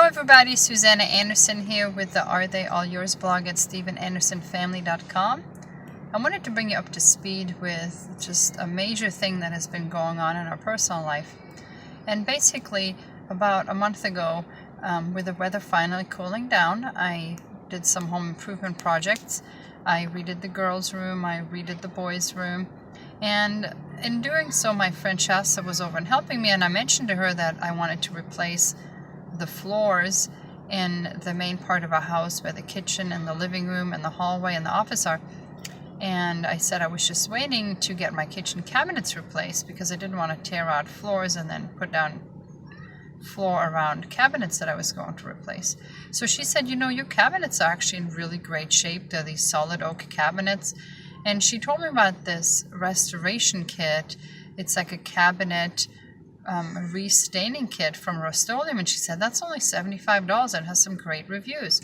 everybody, Susanna Anderson here with the Are They All Yours blog at StephenAndersonFamily.com. I wanted to bring you up to speed with just a major thing that has been going on in our personal life. And basically, about a month ago, with the weather finally cooling down, I did some home improvement projects. I redid the girls' room, I redid the boys' room, and in doing so, my friend Shasta was over and helping me, and I mentioned to her that I wanted to replace the floors in the main part of our house where the kitchen and the living room and the hallway and the office are. And I said I was just waiting to get my kitchen cabinets replaced because I didn't want to tear out floors and then put down floor around cabinets that I was going to replace. So she said, you know, your cabinets are actually in really great shape. They're these solid oak cabinets. And she told me about this restoration kit. It's like a cabinet restaining kit from Rust-Oleum, and she said that's only $75 and has some great reviews.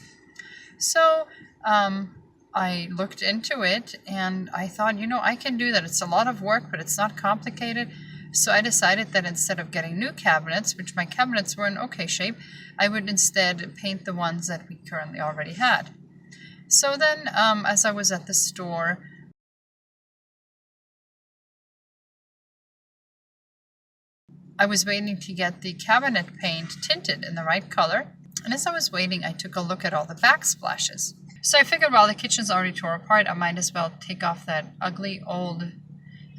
So I looked into it and I thought, you know, I can do that. It's a lot of work, but it's not complicated. So I decided that instead of getting new cabinets, which my cabinets were in okay shape, I would instead paint the ones that we currently already had. So then as I was at the store, I was waiting to get the cabinet paint tinted in the right color, and as I was waiting, I took a look at all the backsplashes. So I figured while the kitchen's already tore apart, I might as well take off that ugly old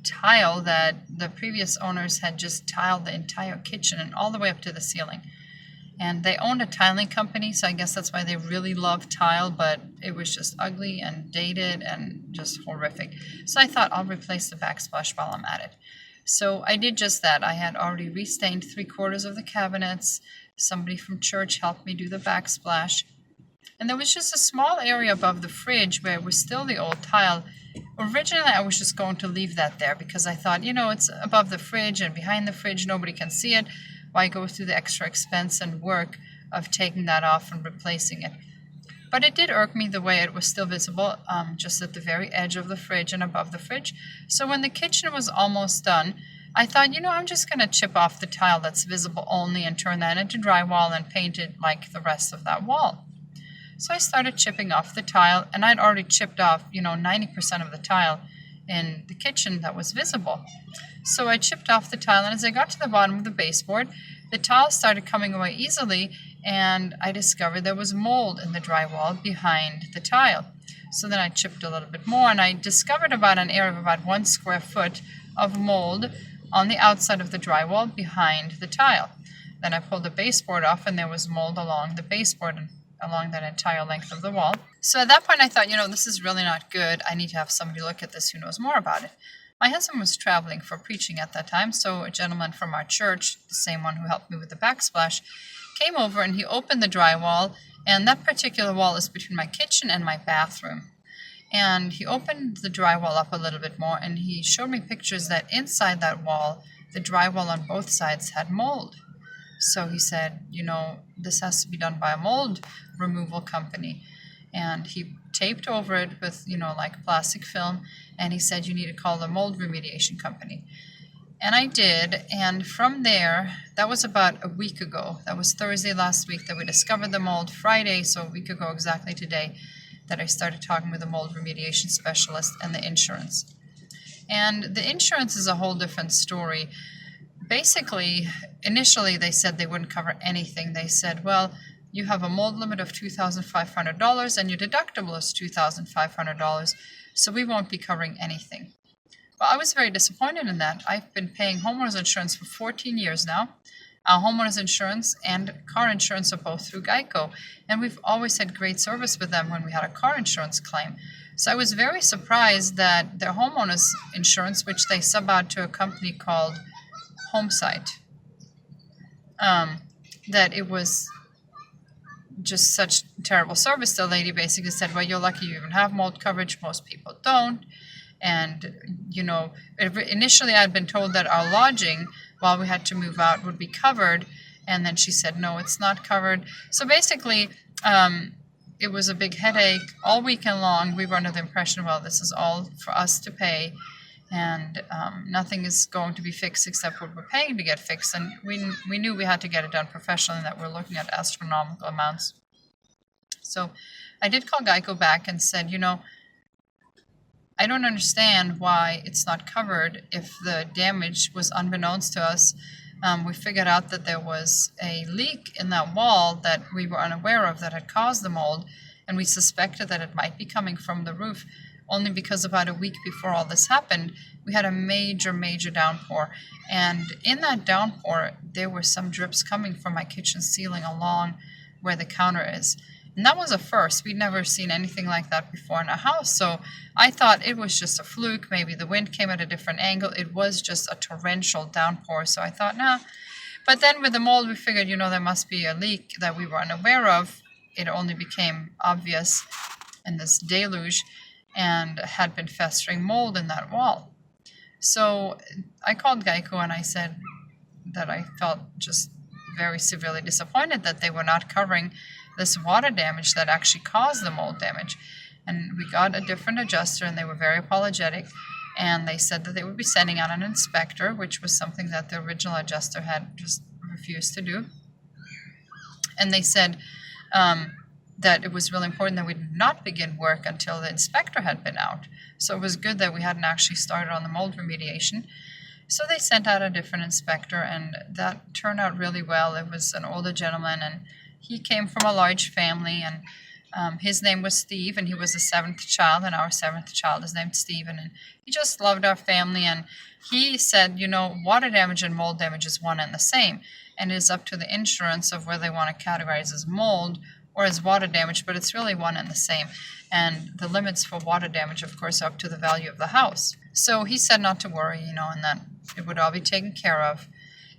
tile that the previous owners had just tiled the entire kitchen and all the way up to the ceiling. And they owned a tiling company, so I guess that's why they really love tile, but it was just ugly and dated and just horrific. So I thought I'll replace the backsplash while I'm at it. So I did just that. I had already restained 3/4 of the cabinets. Somebody from church helped me do the backsplash. And there was just a small area above the fridge where it was still the old tile. Originally, I was just going to leave that there because I thought, you know, it's above the fridge and behind the fridge, nobody can see it. Why go through the extra expense and work of taking that off and replacing it? But it did irk me the way it was still visible, just at the very edge of the fridge and above the fridge. So when the kitchen was almost done, I thought, you know, I'm just going to chip off the tile that's visible only and turn that into drywall and paint it like the rest of that wall. So I started chipping off the tile, and I'd already chipped off, you know, 90% of the tile in the kitchen that was visible. So I chipped off the tile, and as I got to the bottom of the baseboard, the tile started coming away easily, and I discovered there was mold in the drywall behind the tile. So then I chipped a little bit more, and I discovered about an area of about 1 square foot of mold on the outside of the drywall behind the tile. Then I pulled the baseboard off, and there was mold along the baseboard and along that entire length of the wall. So at that point I thought, you know, this is really not good. I need to have somebody look at this who knows more about it. My husband was traveling for preaching at that time, so a gentleman from our church, the same one who helped me with the backsplash, came over and he opened the drywall, and that particular wall is between my kitchen and my bathroom. And he opened the drywall up a little bit more, and he showed me pictures that inside that wall, the drywall on both sides had mold. So he said, you know, this has to be done by a mold removal company. And he taped over it with, you know, like plastic film, and he said, you need to call the mold remediation company. And I did, and from there, that was about a week ago. That was Thursday last week that we discovered the mold. Friday, so a week ago exactly today, that I started talking with the mold remediation specialist and the insurance. And the insurance is a whole different story. Basically, initially they said they wouldn't cover anything. They said, well, you have a mold limit of $2,500 and your deductible is $2,500, so we won't be covering anything. Well, I was very disappointed in that. I've been paying homeowners insurance for 14 years now. Our homeowners insurance and car insurance are both through Geico, and we've always had great service with them when we had a car insurance claim. So I was very surprised that their homeowners insurance, which they sub out to a company called Homesite, that it was just such terrible service. The lady basically said, well, you're lucky you even have mold coverage. Most people don't. And, you know, initially I'd been told that our lodging, while we had to move out, would be covered. And then she said, no, it's not covered. So basically, it was a big headache all weekend long. We were under the impression, well, this is all for us to pay. and nothing is going to be fixed except what we're paying to get fixed. And we knew we had to get it done professionally, and that we're looking at astronomical amounts. So I did call Geico back and said, I don't understand why it's not covered if the damage was unbeknownst to us. We figured out that there was a leak in that wall that we were unaware of that had caused the mold, and we suspected that it might be coming from the roof, only because about a week before all this happened, we had a major, major downpour. And in that downpour, there were some drips coming from my kitchen ceiling along where the counter is. And that was a first. We'd never seen anything like that before in a house. So I thought it was just a fluke. Maybe the wind came at a different angle. It was just a torrential downpour. So I thought, nah. But then with the mold, we figured, there must be a leak that we were unaware of. It only became obvious in this deluge and had been festering mold in that wall. So I called Geico and I said that I felt just very severely disappointed that they were not covering this water damage that actually caused the mold damage. And we got a different adjuster, and they were very apologetic, and they said that they would be sending out an inspector, which was something that the original adjuster had just refused to do. And they said that it was really important that we did not begin work until the inspector had been out. So it was good that we hadn't actually started on the mold remediation. So they sent out a different inspector, and that turned out really well. It was an older gentleman, and he came from a large family, and his name was Steve, and he was the seventh child, and our seventh child is named Stephen, and he just loved our family. And he said, water damage and mold damage is one and the same, and it is up to the insurance of whether they want to categorize as mold or as water damage, but it's really one and the same. And the limits for water damage, of course, are up to the value of the house. So he said not to worry, and that it would all be taken care of.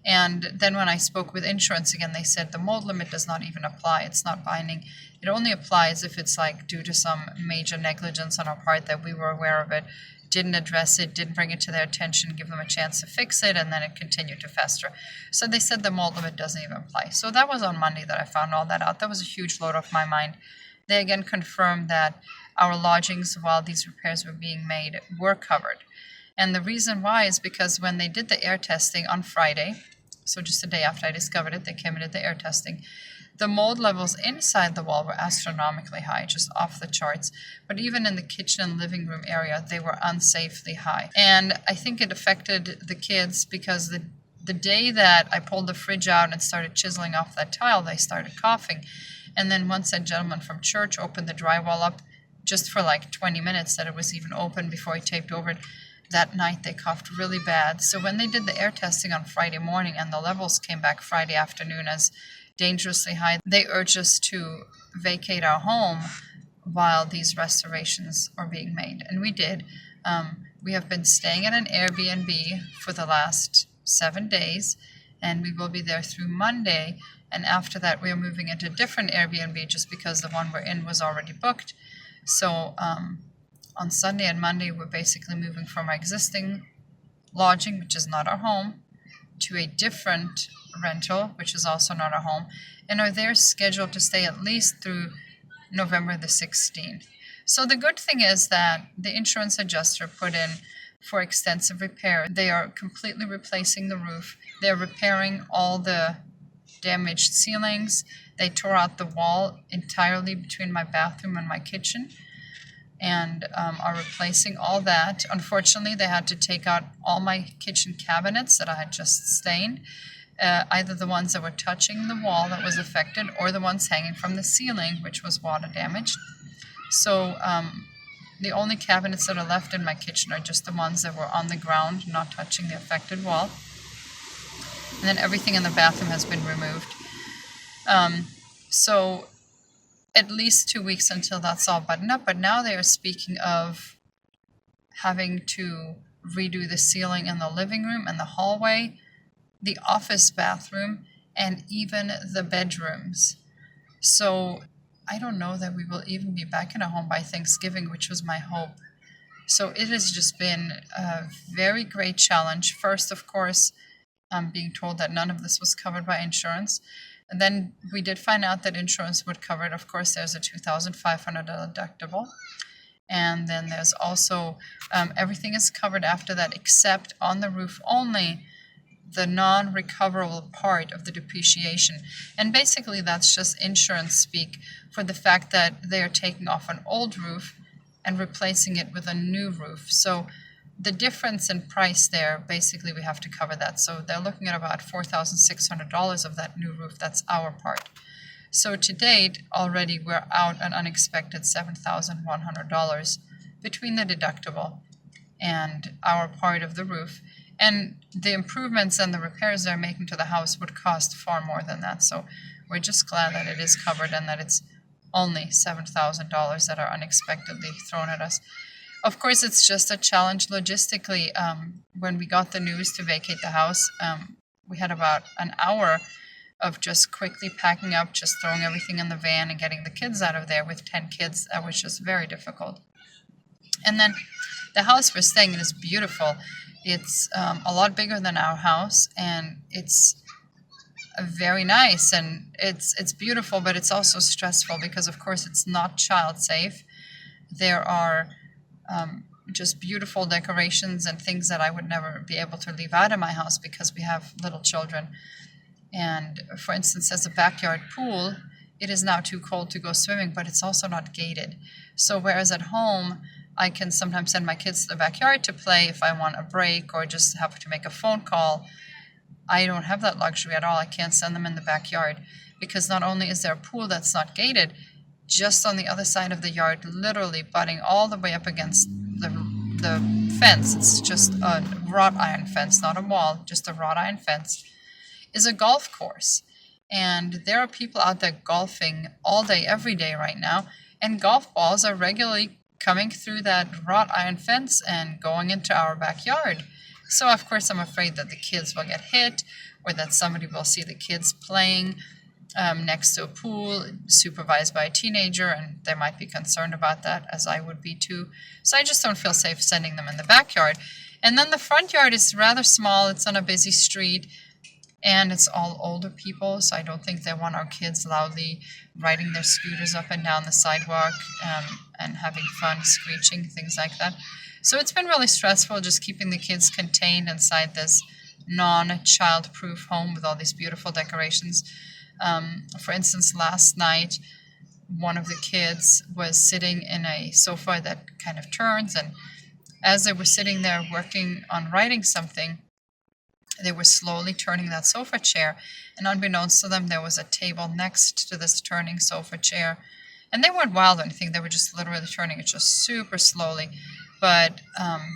And then when I spoke with insurance again, they said the mold limit does not even apply. It's not binding. It only applies if it's like due to some major negligence on our part that we were aware of it, didn't address it, didn't bring it to their attention, give them a chance to fix it, and then it continued to fester. So they said the mold limit doesn't even apply. So that was on Monday that I found all that out. That was a huge load off my mind. They again confirmed that our lodgings, while these repairs were being made, were covered. And the reason why is because when they did the air testing on Friday, so just a day after I discovered it, they came and did the air testing. The mold levels inside the wall were astronomically high, just off the charts. But even in the kitchen and living room area, they were unsafely high. And I think it affected the kids because the day that I pulled the fridge out and started chiseling off that tile, they started coughing. And then once that gentleman from church opened the drywall up, just for like 20 minutes that it was even open before he taped over it, that night they coughed really bad. So when they did the air testing on Friday morning and the levels came back Friday afternoon as dangerously high, they urged us to vacate our home while these restorations are being made. And we did. We have been staying at an Airbnb for the last 7 days, and we will be there through Monday. And after that, we are moving into a different Airbnb just because the one we're in was already booked. So on Sunday and Monday, we're basically moving from our existing lodging, which is not our home, to a different rental, which is also not our home, and are there scheduled to stay at least through November the 16th. So the good thing is that the insurance adjuster put in for extensive repair. They are completely replacing the roof. They're repairing all the damaged ceilings. They tore out the wall entirely between my bathroom and my kitchen, and are replacing all that. Unfortunately, they had to take out all my kitchen cabinets that I had just stained, either the ones that were touching the wall that was affected or the ones hanging from the ceiling, which was water damaged. So the only cabinets that are left in my kitchen are just the ones that were on the ground, not touching the affected wall. And then everything in the bathroom has been removed. So at least 2 weeks until that's all buttoned up, but now they are speaking of having to redo the ceiling in the living room and the hallway, the office bathroom, and even the bedrooms. So I don't know that we will even be back in a home by Thanksgiving, which was my hope. So it has just been a very great challenge. First, of course, being told that none of this was covered by insurance. And then we did find out that insurance would cover it. Of course, there's a $2,500 deductible. And then there's also everything is covered after that except on the roof only the non-recoverable part of the depreciation. And basically that's just insurance speak for the fact that they are taking off an old roof and replacing it with a new roof. So the difference in price there, basically we have to cover that. So they're looking at about $4,600 of that new roof. That's our part. So to date, already we're out an unexpected $7,100 between the deductible and our part of the roof. And the improvements and the repairs they're making to the house would cost far more than that. So we're just glad that it is covered and that it's only $7,000 that are unexpectedly thrown at us. Of course, it's just a challenge logistically. When we got the news to vacate the house, we had about an hour of just quickly packing up, just throwing everything in the van and getting the kids out of there with 10 kids. That was just very difficult. And then the house we're staying in is beautiful. It's a lot bigger than our house, and it's very nice, and it's beautiful, but it's also stressful because, of course, it's not child safe. There are just beautiful decorations and things that I would never be able to leave out of my house because we have little children. And for instance, as a backyard pool, it is now too cold to go swimming, but it's also not gated. So whereas at home, I can sometimes send my kids to the backyard to play if I want a break or just have to make a phone call, I don't have that luxury at all. I can't send them in the backyard because not only is there a pool that's not gated, just on the other side of the yard, literally butting all the way up against the fence, it's just a wrought iron fence, not a wall, just a wrought iron fence, is a golf course. And there are people out there golfing all day, every day right now, and golf balls are regularly coming through that wrought iron fence and going into our backyard. So of course I'm afraid that the kids will get hit or that somebody will see the kids playing next to a pool supervised by a teenager, and they might be concerned about that, as I would be too. So I just don't feel safe sending them in the backyard. And then the front yard is rather small. It's on a busy street, and it's all older people, so I don't think they want our kids loudly riding their scooters up and down the sidewalk and having fun screeching, things like that. So it's been really stressful just keeping the kids contained inside this non-child-proof home with all these beautiful decorations. For instance, last night, one of the kids was sitting in a sofa that kind of turns, and as they were sitting there working on writing something, they were slowly turning that sofa chair, and unbeknownst to them, there was a table next to this turning sofa chair. And they weren't wild or anything, they were just literally turning it just super slowly. But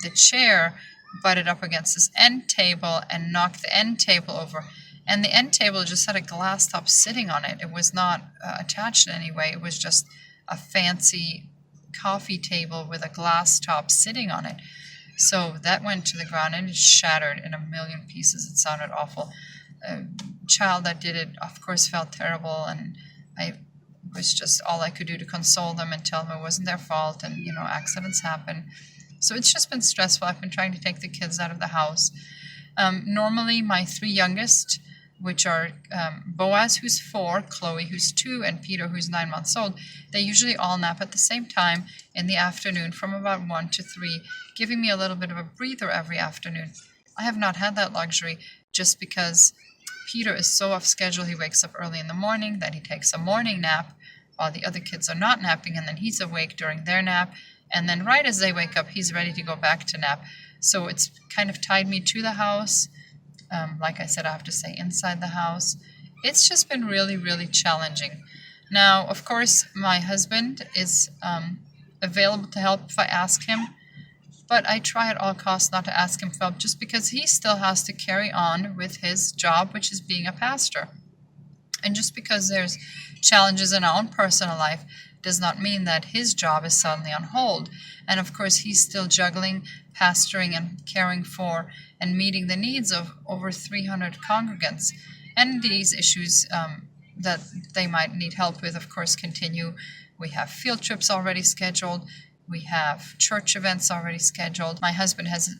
the chair butted up against this end table and knocked the end table over. And the end table just had a glass top sitting on it. It was not attached in any way. It was just a fancy coffee table with a glass top sitting on it. So that went to the ground and it shattered in a million pieces. It sounded awful. A child that did it, of course, felt terrible, and I was just all I could do to console them and tell them it wasn't their fault, and accidents happen. So it's just been stressful. I've been trying to take the kids out of the house. Normally, my three youngest, which are Boaz, who's 4, Chloe, who's 2, and Peter, who's 9 months old, they usually all nap at the same time in the afternoon from about 1 to 3, giving me a little bit of a breather every afternoon. I have not had that luxury just because Peter is so off schedule. He wakes up early in the morning, then he takes a morning nap while the other kids are not napping, and then he's awake during their nap, and then right as they wake up, he's ready to go back to nap. So it's kind of tied me to the house. Like I said, I have to stay inside the house. It's just been really, really challenging. Now, of course, my husband is available to help if I ask him, but I try at all costs not to ask him for help just because he still has to carry on with his job, which is being a pastor. And just because there's challenges in our own personal life does not mean that his job is suddenly on hold. And of course, he's still juggling, pastoring, and caring for and meeting the needs of over 300 congregants. And these issues that they might need help with, of course, continue. We have field trips already scheduled. We have church events already scheduled. My husband has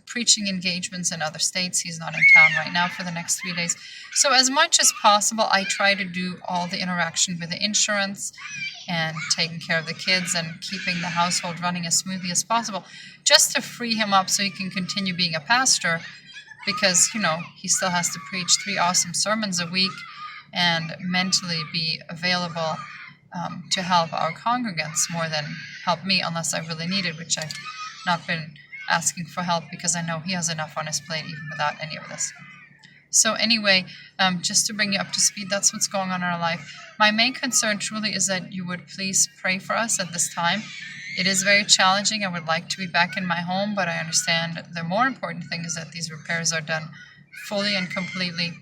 preaching engagements in other states. He's not in town right now for the next 3 days. So as much as possible, I try to do all the interaction with the insurance and taking care of the kids and keeping the household running as smoothly as possible, just to free him up so he can continue being a pastor, because, he still has to preach 3 awesome sermons a week and mentally be available to help our congregants more than help me, unless I really need it, which I've not been asking for help because I know he has enough on his plate even without any of this. So anyway, just to bring you up to speed, that's what's going on in our life. My main concern truly is that you would please pray for us at this time. It is very challenging. I would like to be back in my home, but I understand the more important thing is that these repairs are done fully and completely.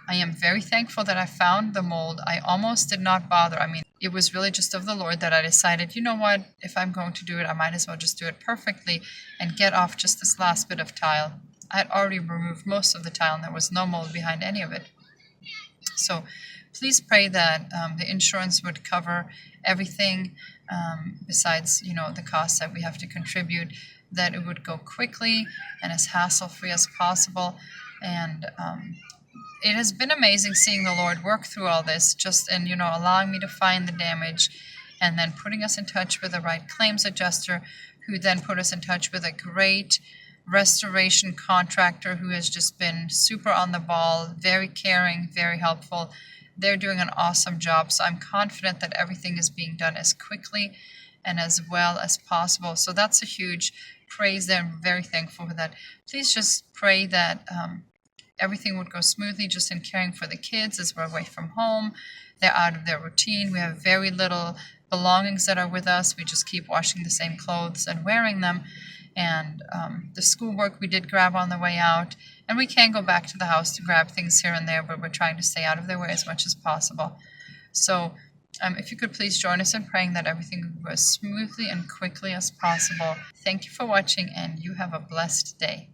I am very thankful that I found the mold. I almost did not bother. It was really just of the Lord that I decided, you know what, if I'm going to do it, I might as well just do it perfectly and get off just this last bit of tile. I had already removed most of the tile and there was no mold behind any of it. So please pray that the insurance would cover everything besides, the costs that we have to contribute, that it would go quickly and as hassle-free as possible. And it has been amazing seeing the Lord work through all this, just in, allowing me to find the damage and then putting us in touch with the right claims adjuster, who then put us in touch with a great restoration contractor who has just been super on the ball, very caring, very helpful. They're doing an awesome job. So I'm confident that everything is being done as quickly and as well as possible. So that's a huge praise there. I'm very thankful for that. Please just pray that everything would go smoothly just in caring for the kids as we're away from home. They're out of their routine. We have very little belongings that are with us. We just keep washing the same clothes and wearing them. And the schoolwork we did grab on the way out. And we can go back to the house to grab things here and there, but we're trying to stay out of their way as much as possible. So if you could please join us in praying that everything would go as smoothly and quickly as possible. Thank you for watching, and you have a blessed day.